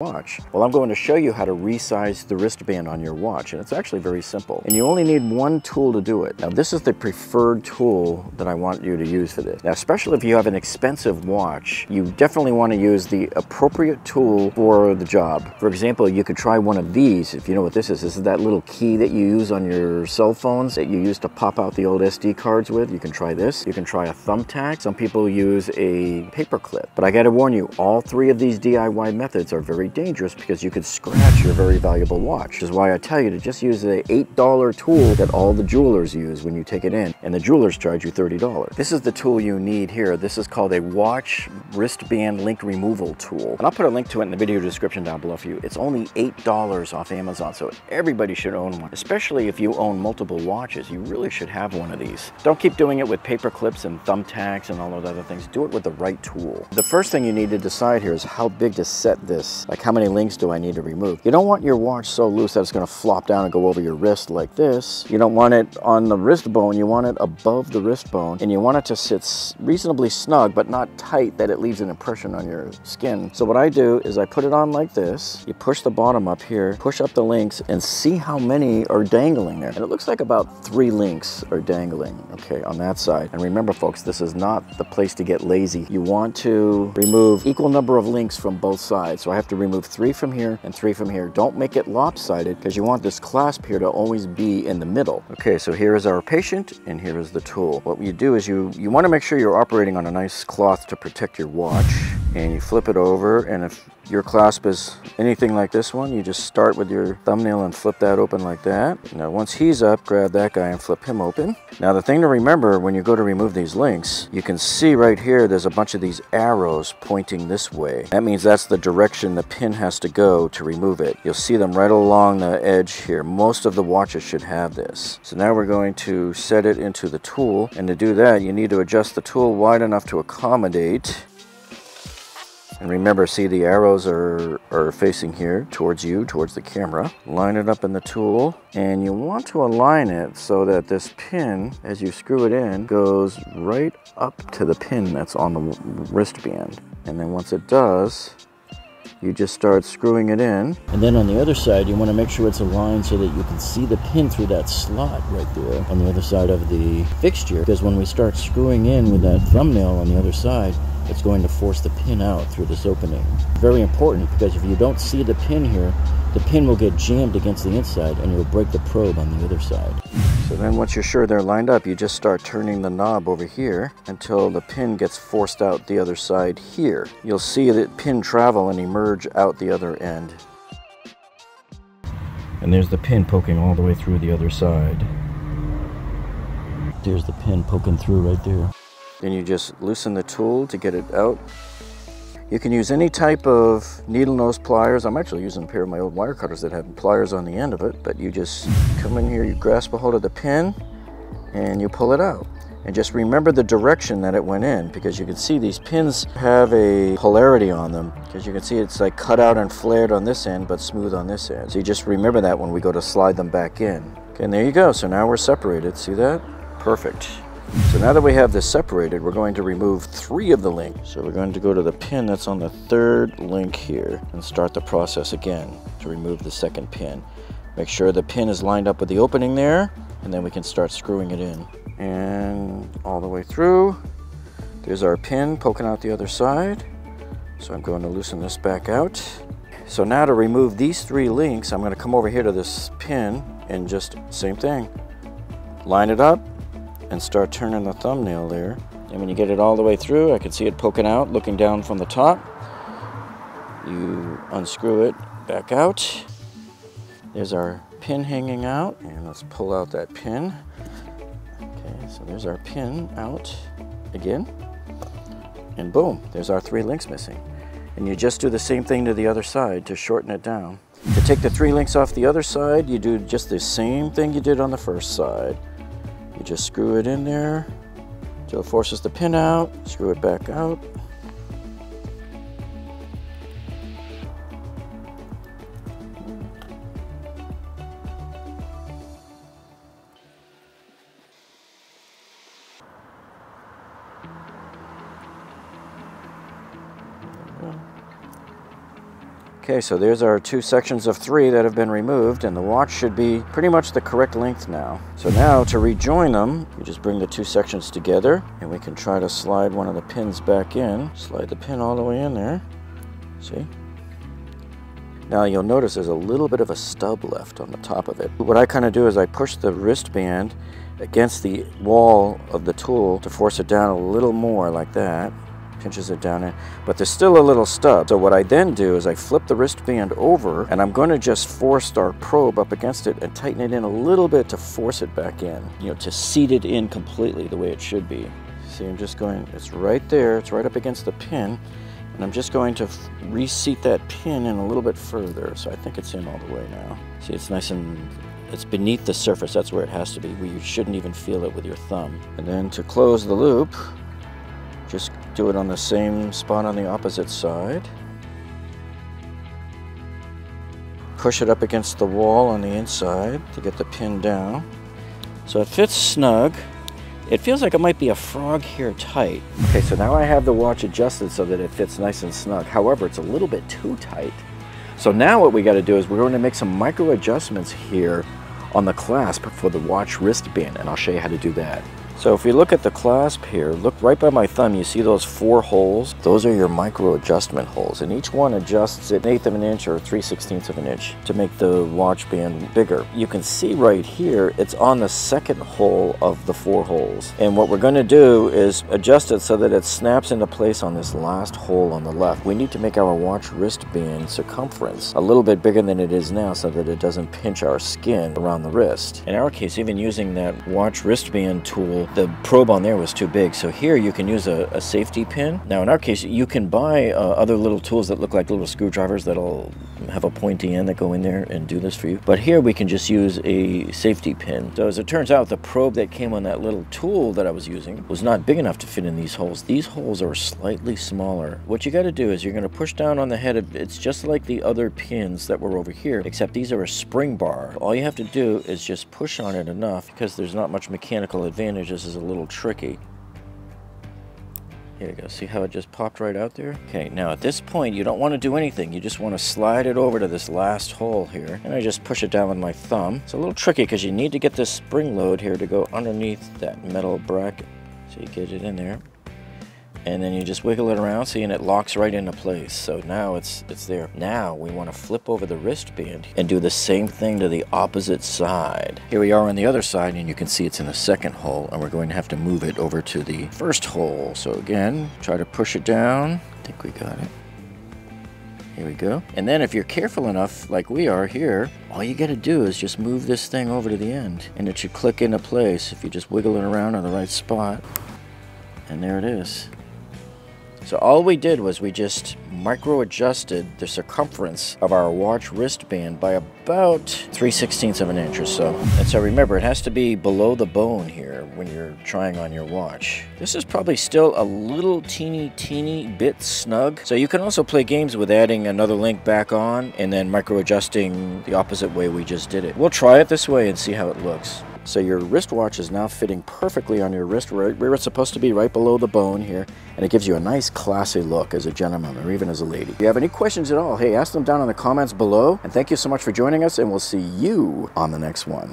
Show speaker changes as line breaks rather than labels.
watch? Well, I'm going to show you how to resize the wristband on your watch, and it's actually very simple. And you only need one tool to do it. Now, this is the preferred tool that I want you to use for this. Now, especially if you have an expensive watch, you definitely want to use the appropriate tool for the job. For example, you could try one of these. If you know what this is that little key that you use on your cell phones that you use to pop out the old SD cards with. You can try this. You can try a thumbtack. Some people use a paper clip. But I got to warn you, all three of these DIY methods are very dangerous because you could scratch your very valuable watch. Which is why I tell you to just use the $8 tool that all the jewelers use when you take it in, and the jewelers charge you $30. This is the tool you need here. This is called a watch wristband link removal tool, and I'll put a link to it in the video description down below for you. It's only $8 off Amazon, so everybody should own one. Especially if you own multiple watches, you really should have one of these. Don't keep doing it with paper clips and thumbtacks and all those other things. Do it with the right tool. The first thing you need to decide here is how big to set this. Like, how many links do I need to remove? You don't want your watch so loose that it's going to flop down and go over your wrist like this. You don't want it on the wrist bone. You want it above the wrist bone, and you want it to sit reasonably snug but not tight that it leaves an impression on your skin. So what I do is I put it on like this. You push the bottom up here, push up the links, and see how many are dangling there. And it looks like about 3 links are dangling, okay, on that side. And remember, folks, this is not the place to get lazy. You want to remove equal number of links from both sides. So I have to remove 3 from here and 3 from here. Don't make it lopsided because you want this clasp here to always be in the middle. Okay, so here is our patient and here is the tool. What you do is you want to make sure you're operating on a nice cloth to protect your watch, and you flip it over, and if your clasp is anything like this one, you just start with your thumbnail and flip that open like that. Now once he's up, grab that guy and flip him open. Now the thing to remember when you go to remove these links, you can see right here there's a bunch of these arrows pointing this way. That means that's the direction the pin has to go to remove it. You'll see them right along the edge here. Most of the watches should have this. So now we're going to set it into the tool, and to do that you need to adjust the tool wide enough to accommodate. And remember, see, the arrows are facing here towards you, towards the camera. Line it up in the tool, and you want to align it so that this pin, as you screw it in, goes right up to the pin that's on the wristband. And then once it does, you just start screwing it in. And then on the other side, you want to make sure it's aligned so that you can see the pin through that slot right there on the other side of the fixture. Because when we start screwing in with that thumbnail on the other side, it's going to force the pin out through this opening. Very important, because if you don't see the pin here, the pin will get jammed against the inside and you'll break the probe on the other side. So then once you're sure they're lined up, you just start turning the knob over here until the pin gets forced out the other side here. You'll see the pin travel and emerge out the other end. And there's the pin poking all the way through the other side. There's the pin poking through right there. Then you just loosen the tool to get it out. You can use any type of needle nose pliers. I'm actually using a pair of my old wire cutters that have pliers on the end of it, but you just come in here, you grasp a hold of the pin, and you pull it out. And just remember the direction that it went in, because you can see these pins have a polarity on them, because you can see it's like cut out and flared on this end, but smooth on this end. So you just remember that when we go to slide them back in. Okay, and there you go. So now we're separated. See that? Perfect. So now that we have this separated, we're going to remove 3 of the links. So we're going to go to the pin that's on the 3rd link here and start the process again to remove the 2nd pin. Make sure the pin is lined up with the opening there, and then we can start screwing it in. And all the way through, there's our pin poking out the other side. So I'm going to loosen this back out. So now to remove these 3 links, I'm going to come over here to this pin and just same thing. Line it up and start turning the thumbnail there. And when you get it all the way through, I can see it poking out, looking down from the top. You unscrew it back out. There's our pin hanging out, and let's pull out that pin. Okay, so there's our pin out again. And boom, there's our 3 links missing. And you just do the same thing to the other side to shorten it down. To take the 3 links off the other side, you do just the same thing you did on the first side. You just screw it in there until it forces the pin out, screw it back out. Okay, so there's our 2 sections of 3 that have been removed, and the watch should be pretty much the correct length now. So now to rejoin them, you just bring the 2 sections together, and we can try to slide one of the pins back in. Slide the pin all the way in there. See? Now you'll notice there's a little bit of a stub left on the top of it. What I kind of do is I push the wristband against the wall of the tool to force it down a little more like that. Pinches it down in, but there's still a little stub. So what I then do is I flip the wristband over, and I'm going to just force our probe up against it and tighten it in a little bit to force it back in, you know, to seat it in completely the way it should be. See, I'm just going, it's right there, it's right up against the pin, and I'm just going to reseat that pin in a little bit further. So I think it's in all the way now. See, it's nice and it's beneath the surface. That's where it has to be, where you shouldn't even feel it with your thumb. And then to close the loop, just do it on the same spot on the opposite side. Push it up against the wall on the inside to get the pin down. So it fits snug. It feels like it might be a frog here tight. Okay, so now I have the watch adjusted so that it fits nice and snug. However, it's a little bit too tight. So now what we got to do is we're going to make some micro adjustments here on the clasp for the watch wristband, and I'll show you how to do that. So if you look at the clasp here, look right by my thumb, you see those 4 holes? Those are your micro adjustment holes, and each one adjusts at 1/8 of an inch or 3/16 of an inch to make the watch band bigger. You can see right here, it's on the second hole of the 4 holes. And what we're gonna do is adjust it so that it snaps into place on this last hole on the left. We need to make our watch wristband circumference a little bit bigger than it is now so that it doesn't pinch our skin around the wrist. In our case, even using that watch wristband tool, the probe on there was too big. So here you can use a safety pin. Now in our case, you can buy other little tools that look like little screwdrivers that'll have a pointy end that go in there and do this for you. But here we can just use a safety pin. So as it turns out, the probe that came on that little tool that I was using was not big enough to fit in these holes. These holes are slightly smaller. What you got to do is you're going to push down on the head of, it's just like the other pins that were over here, except these are a spring bar. All you have to do is just push on it enough, because there's not much mechanical advantage. This is a little tricky. Here you go. See how it just popped right out there? Okay, now at this point, you don't want to do anything. You just want to slide it over to this last hole here. And I just push it down with my thumb. It's a little tricky because you need to get this spring load here to go underneath that metal bracket. So you get it in there. And then you just wiggle it around, see, and it locks right into place. So now it's there. Now we want to flip over the wristband and do the same thing to the opposite side. Here we are on the other side, and you can see it's in the second hole, and we're going to have to move it over to the first hole. So again, try to push it down. I think we got it. Here we go. And then if you're careful enough, like we are here, all you got to do is just move this thing over to the end, and it should click into place if you just wiggle it around in the right spot. And there it is. So all we did was we just micro adjusted the circumference of our watch wristband by about 3/16 of an inch or so. And so remember, it has to be below the bone here when you're trying on your watch. This is probably still a little teeny bit snug. So you can also play games with adding another link back on and then micro adjusting the opposite way we just did it. We'll try it this way and see how it looks. So your wristwatch is now fitting perfectly on your wrist, right where it's supposed to be, right below the bone here, and it gives you a nice classy look as a gentleman or even as a lady. If you have any questions at all, hey, ask them down in the comments below, and thank you so much for joining us, and we'll see you on the next one.